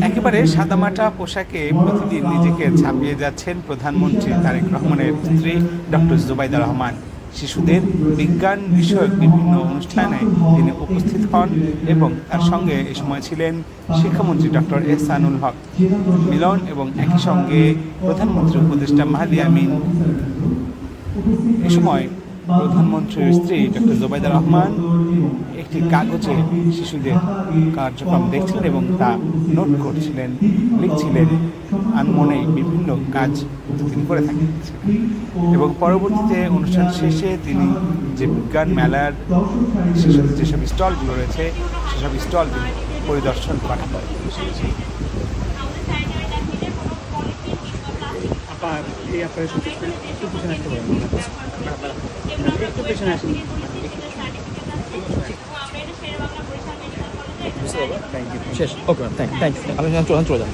একেবারে সাদামাটা পোশাকে প্রতিদিন নিজেকে ছাপিয়ে যাচ্ছেন প্রধানমন্ত্রী তারেক রহমানের স্ত্রী ডক্টর জুবাইদা রহমান। শিশুদের বিজ্ঞান বিষয়ক বিভিন্ন অনুষ্ঠানে তিনি উপস্থিত হন এবং তার সঙ্গে এ সময় ছিলেন শিক্ষামন্ত্রী ডক্টর এহসানুল হক মিলন এবং একই সঙ্গে প্রধানমন্ত্রী উপদেষ্টা মাহদি আমিন। এ সময় প্রধানমন্ত্রীর স্ত্রী ডক্টর জুবাইদা রহমান একটি কাগজে শিশুদের কার্যক্রম দেখছিলেন এবং তা নোট করছিলেন, লিখছিলেন, আনমনেই বিভিন্ন কাজ তিনি করে থাকেন। এবং পরবর্তীতে অনুষ্ঠান শেষে তিনি যে বিজ্ঞান মেলার শিশুদের যেসব স্টলগুলো রয়েছে সেসব স্টল তিনি পরিদর্শন করেন। শেষ, ওকে ম্যাম, থ্যাংক ইউ। আপনি চলে যান।